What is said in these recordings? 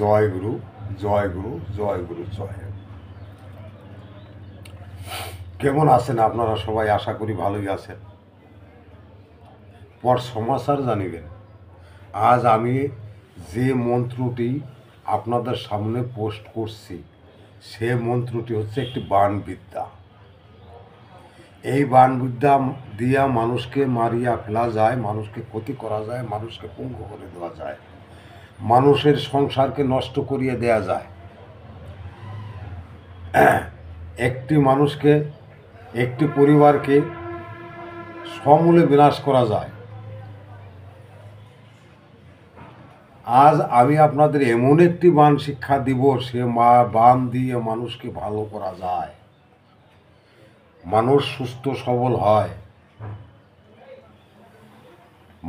জয় গুরু, জয় গুরু, জয় গুরু, জয়। কেমন আছেন আপনারা সবাই? আশা করি ভালোই আছেন। পর সমাচার জানিবেন। আজ আমি যে মন্ত্রটি আপনাদের সামনে পোস্ট করছি, সে মন্ত্রটি হচ্ছে একটি বাণবিদ্যা। এই বাণবিদ্যা দিয়া মানুষকে মারিয়া ফেলা যায়, মানুষকে ক্ষতি করা যায়, মানুষকে পঙ্গু করে দেওয়া যায়, মানুষের সংসারকে নষ্ট করিয়ে দেয়া যায়। একটি মানুষকে, একটি পরিবারকে সমূলে বিনাশ করা যায়। আজ আমি আপনাদের এমন একটি বাণ শিক্ষা দিব, সে বাণ দিয়ে মানুষকে ভালো করা যায়, মানুষ সুস্থ সবল হয়,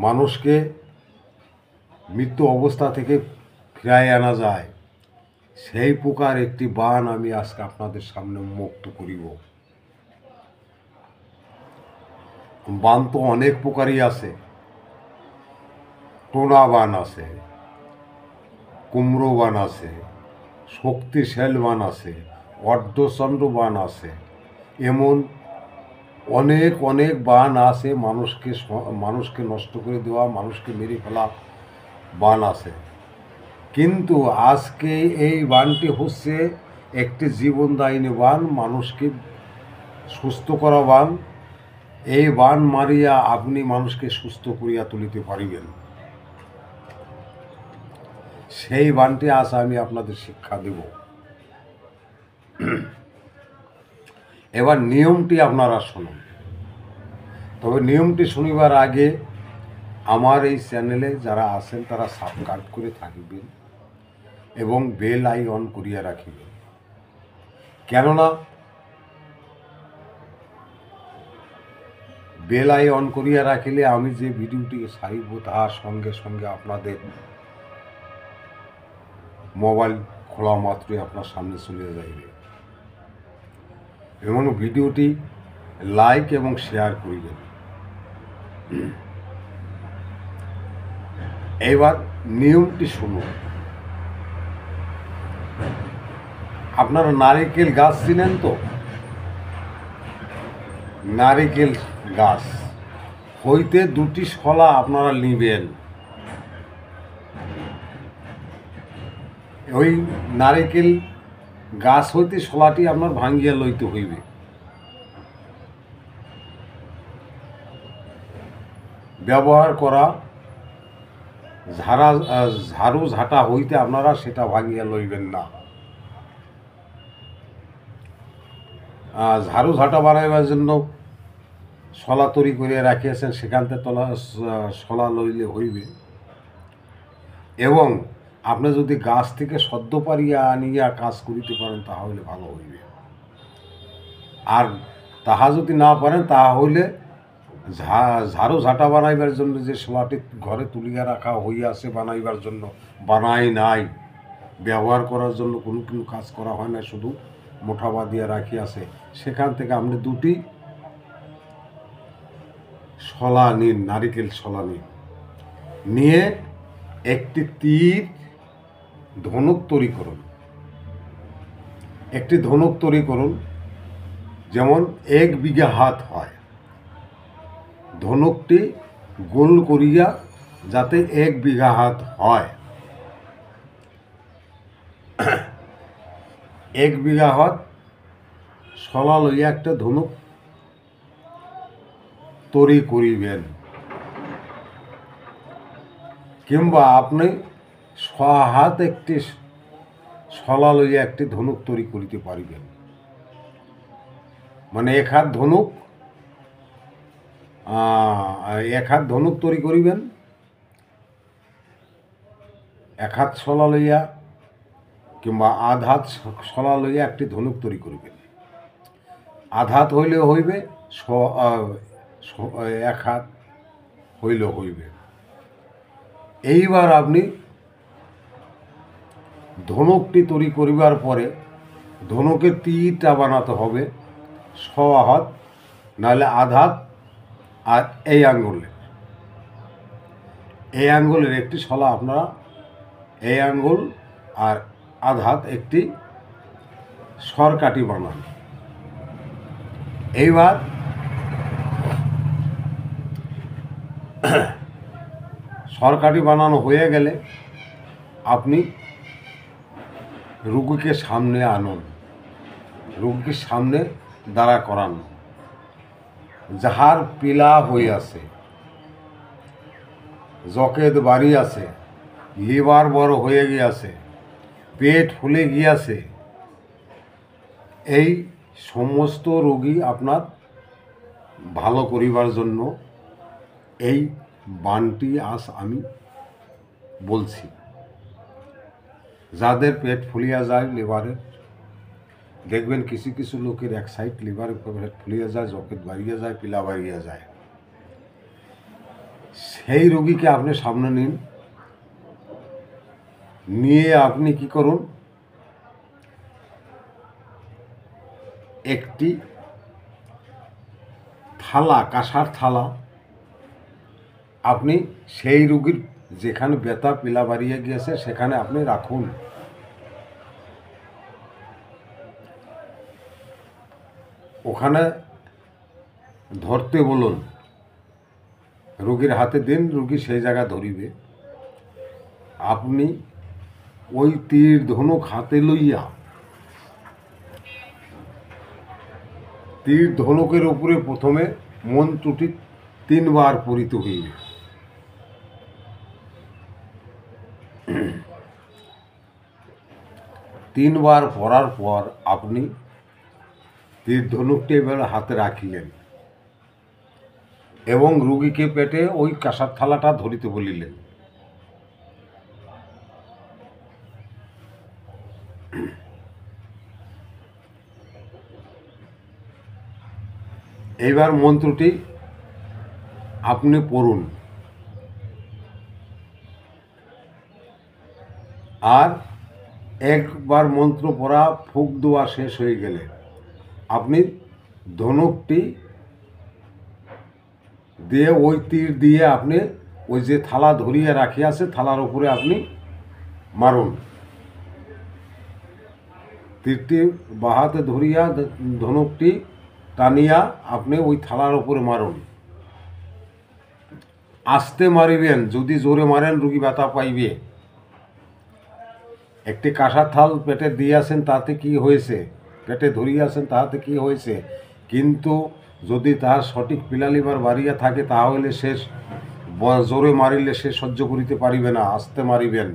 মানুষকে মৃত্যু অবস্থা থেকে ফিরায় আনা যায়। সেই প্রকার একটি বাণ আমি আজকে আপনাদের সামনে মুক্ত করিব। বাণ তো অনেক প্রকারই আছে। টোনা বাণ আছে, কুমড়ো বাণ আছে, শক্তিশাল বাণ আছে, অর্ধচন্দ্র বাণ আছে, এমন অনেক অনেক বাণ আছে। মানুষকে নষ্ট করে দেওয়া, মানুষকে মেরে ফেলা বাণ আছে। কিন্তু আজকে এই বাণটি হচ্ছে একটি জীবনদায়িনী বাণ, মানুষকে সুস্থ করা বাণ। এই বাণ মারিয়া আপনি মানুষকে সুস্থ করিয়া তুলিতে পারিবেন। সেই বাণটি আজ আমি আপনাদের শিক্ষা দেব। এবার নিয়মটি আপনারা শুনুন। তবে নিয়মটি শুনিবার আগে আমার এই চ্যানেলে যারা আছেন তারা সাবস্ক্রাইব করে থাকিবেন এবং বেল আইকন করিয়া রাখিবেন। কেননা বেল আইকন করিয়া রাখিলে আমি যে ভিডিওটিকে ছাড়িব তাহার সঙ্গে সঙ্গে আপনাদের মোবাইল খোলা মাত্রই আপনার সামনে চলে যাইবে। এবং ভিডিওটি লাইক এবং শেয়ার করিবেন। এবার নিয়মটি শুনুন। আপনারা নারিকেল গাছ চিনেন তো? নারিকেল গাছ হইতে দুটি শলা আপনারা নিবেন। ওই নারিকেল গাছ হইতে শলাটি আপনার ভাঙ্গিয়া লইতে হইবে। ব্যবহার করা ঝাড়ু ঝাঁটা হইতে আপনারা সেটা ভাঙিয়া লইবেন না। ঝাড়ু ঝাঁটা বানাইবার জন্য শলা তৈরি করিয়া রাখিয়াছেন, সেখান থেকে শলা লইলে হইবে। এবং আপনি যদি গাছ থেকে সদ্য পারিয়া আনিয়া কাজ করিতে পারেন তাহলে ভালো হইবে। আর তাহা যদি না পারেন তাহলে ঝাড়ু ঝাঁটা বানাইবার জন্য যে শলাটি ঘরে তুলিয়া রাখা হইয়াছে বানাইবার জন্য, বানাই নাই, ব্যবহার করার জন্য কোনো কাজ করা হয় না, শুধু মোটা বাঁধিয়া রাখিয়াছে, সেখান থেকে আপনি দুটি শলা নিন, নারিকেল শলা নিন। নিয়ে একটি তীর ধনুক তৈরি করুন। একটি ধনুক তৈরি করুন, যেমন 1 বিঘা হাত হয়। ধনুকটি গোল করিয়া যাতে 1 বিঘা হাত হয়। 1 বিঘা হাত শলা লইয়া একটা ধনুক তৈরি করিবেন। কিংবা আপনি 6 হাত একটি শলা লইয়া একটি ধনুক তৈরি করিতে পারিবেন। মানে 1 হাত ধনুক, 1 হাত ধনুক তৈরি করিবেন, 1 হাত শলা লইয়া কিংবা আধ হাত শলা লইয়া একটি ধনুক তৈরি করিবেন। আধ হাত হইলেও হইবে, 1 হাত হইলেও হইবে। এইবার আপনি ধনুকটি তৈরি করিবার পরে ধনুকের তীরটা বানাতে হবে 6 হাত, নাহলে আধ হাত, আর এই আঙ্গুলের একটি শলা আপনারা এই আঙ্গুল আর আধাত একটি সরকাটি বানান। এইবার সরকাটি বানানো হয়ে গেলে আপনি রুগীকে সামনে আনুন, রুগীকে সামনে দাঁড়া করান। যাহার পিলা হয়ে আছে, জকেট বাড়ি আছে, লিভার বড় হয়ে গিয়াছে, পেট ফুলে গিয়াছে, এই সমস্ত রোগী আপনার ভালো করিবার জন্য এই বানটি আজ আমি বলছি। যাদের পেট ফুলিয়া যায়, লিভারের দেখবেন কিছু কিছু লোকের এক সাইড লিভার পেট ফুলিয়া যায়, জকেট বাড়িয়ে যায়, পিলা বাড়িয়ে যায়, সেই রোগীকে আপনি সামনে নিন। নিয়ে আপনি কি করুন, একটি থালা, কাঁসার থালা আপনি সেই রোগীর যেখানে ব্যথা পিলা বাড়িয়ে গিয়েছে সেখানে আপনি রাখুন। ওখানে ধরতে বলুন, রোগীর হাতে দিন, রোগী সেই জায়গা ধরিবে। আপনি ওই তীর ধনুক হাতে লইয়া তীর ধনুকের উপরে প্রথমে মন্ত্রটি 3 বার পড়িতে হইবে। তিনবার পড়ার পর আপনি তীর ধনুকটি এবার হাতে রাখিলেন এবং রুগীকে পেটে ওই কাঁসার থালাটা ধরিতে বলিলেন। এইবার মন্ত্রটি আপনি পড়ুন, আর একবার মন্ত্র পড়া ফুঁক দেওয়া শেষ হয়ে গেলে আপনি ধনুকটি দিয়ে ওই তীর দিয়ে আপনি ওই যে থালা ধরিয়ে রাখিয়াছে থালার উপরে আপনি মারুন। তীরটি বাহাতে ধরিয়া ধনুকটি টানিয়া আপনি ওই থালার উপরে মারুন। আস্তে মারিবেন, যদি জোরে মারেন রুগী ব্যথা পাইবে। একটি কাঁসার থাল পেটে দিয়েছেন, তাতে কি হয়েছে? পেটে ধরিয়াছেন, তাহাতে কি হয়েছে? কিন্তু যদি তাহার সঠিক পিলা লিভার বাড়িয়া থাকে তাহলে সে জোরে মারিলে সে সহ্য করিতে পারিবে না, আস্তে মারিবেন।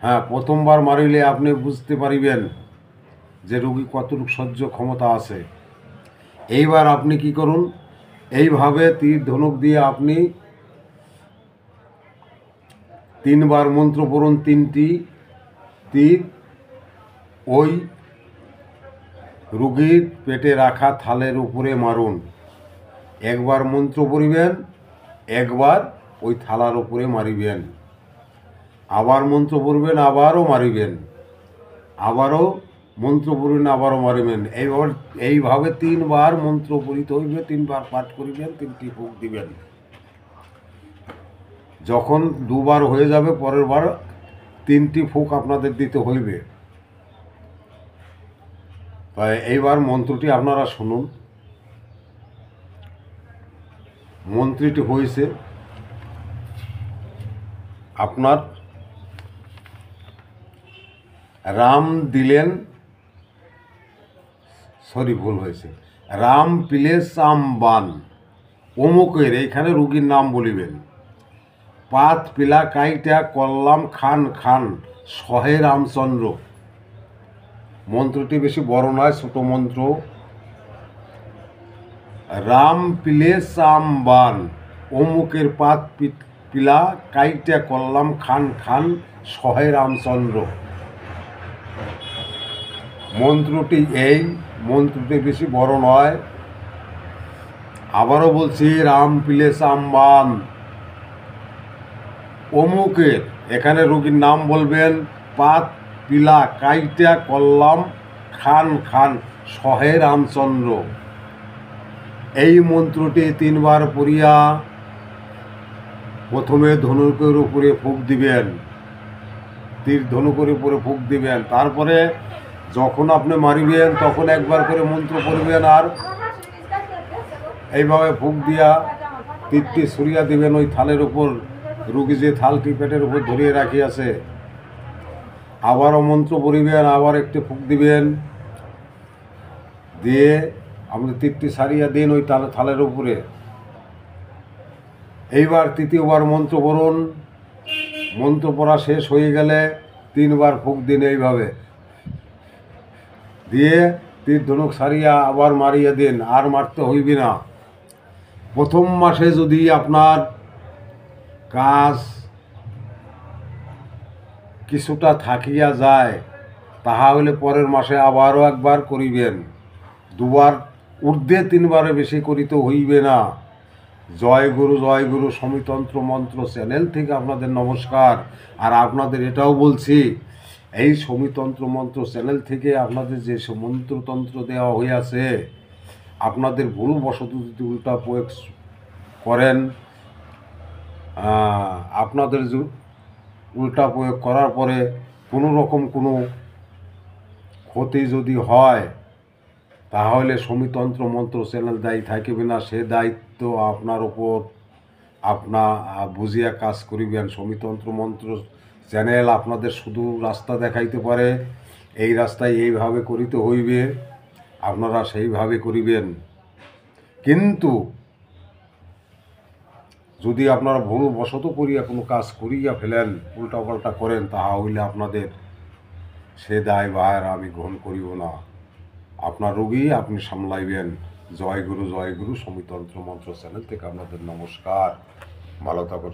হ্যাঁ, প্রথমবার মারিলে আপনি বুঝতে পারিবেন যে রোগী কতটুকু সহ্য ক্ষমতা আছে। এইবার আপনি কি করুন, এইভাবে তীর ধনুক দিয়ে আপনি 3 বার মন্ত্র পড়ুন। 3টি তীর ওই রোগীর পেটে রাখা থালের উপরে মারুন। একবার মন্ত্র পড়িবেন, একবার ওই থালার উপরে মারিবেন, আবার মন্ত্র পড়বেন, আবারও মারিবেন, আবারও মন্ত্র পড়বেন, আবারও মারিবেন। এইভাবে 3 বার মন্ত্র পড়িতে হইবে, 3 বার পাঠ করিবেন, 3টি ফুঁক দিবেন। যখন 2 বার হয়ে যাবে পরের বার 3টি ফুঁক আপনাদের দিতে হইবে। তাই এইবার মন্ত্রটি আপনারা শুনুন। মন্ত্রটি হয়েছে আপনার রাম দিলেন, ভুল হয়েছে, রাম পিলে চামবান অমুকের, এইখানে রুগীর নাম বলিবেন, পাত পিলা কাইটা কল্লাম খান খান সহে রামচন্দ্র। মন্ত্রটি বেশি বড় নয়, ছোট মন্ত্র। রাম পিলে চামবান অমুকের পাত পিলা কাইটা কল্লাম খান খান সহে রামচন্দ্র। মন্ত্রটি এই মন্ত্রটি বেশি বড় নয়। আবারও বলছি, রাম পিলে চামবান অমুকের, এখানে রোগীর নাম বলবেন, পাত পিলা কাইটা কল্লাম খান খান সহে রামচন্দ্র। এই মন্ত্রটি 3 বার প্রথমে ধনুকের উপরে ফুঁক দিবেন, তীর ধনুকের উপরে ফুঁক দিবেন, তারপরে যখন আপনি মারিবেন তখন একবার করে মন্ত্র পড়বেন, আর এইভাবে ফুঁক দিয়া তীরটি ছুড়িয়া দিবেন ওই থালের উপর। রুগী যে থালটি পেটের উপর ধরিয়ে রাখিয়াছে, আবারও মন্ত্র পড়িবেন, আবার একটি ফুঁক দিবেন, দিয়ে আপনি তীরটি ছাড়িয়া দিন ওই থালের উপরে। এইবার তৃতীয়বার মন্ত্র পড়ুন। মন্ত্র পড়া শেষ হয়ে গেলে 3 বার ফুঁক দিন এইভাবে, দিয়ে তীর ধনুক ছাড়িয়া আবার মারিয়া দিন, আর মারতে হইবে না। প্রথম মাসে যদি আপনার কাজ কিছুটা থাকিয়া যায়, তাহা হইলে পরের মাসে আবারও একবার করিবেন। 2 বার ঊর্ধ্বে 3 বারে বেশি করিতে হইবে না। জয় গুরু সমিতন্ত্র মন্ত্র চ্যানেল থেকে আপনাদের নমস্কার। আর আপনাদের এটাও বলছি, এই সমিতন্ত্র মন্ত্র চ্যানেল থেকে আপনাদের যে মন্ত্রতন্ত্র দেওয়া হইয়াছে, আপনাদের ভুলবশত যদি উল্টা প্রয়োগ করেন, আপনাদের উল্টা প্রয়োগ করার পরে কোনো রকম কোনো ক্ষতি যদি হয়, তাহলে সমিতন্ত্র মন্ত্র চ্যানেল দায়ী থাকিবে না। সে দায়িত্ব আপনার উপর, আপনা বুঝিয়া কাজ করিবেন। সমিতন্ত্র মন্ত্র চ্যানেল আপনাদের শুধু রাস্তা দেখাইতে পারে, এই রাস্তায় এইভাবে করিতে হইবে, আপনারা সেইভাবে করিবেন। কিন্তু যদি আপনারা ভুলবশত করিয়া কোনো কাজ করিয়া ফেলেন, উল্টাপাল্টা করেন, তাহা হইলে আপনাদের সে দায় ভার আমি গ্রহণ করিব না। আপনার রোগী আপনি সামলাইবেন। জয় গুরু সমিতন্ত্র মন্ত্র চ্যানেল থেকে আপনাদের নমস্কার। ভালো থাকুন।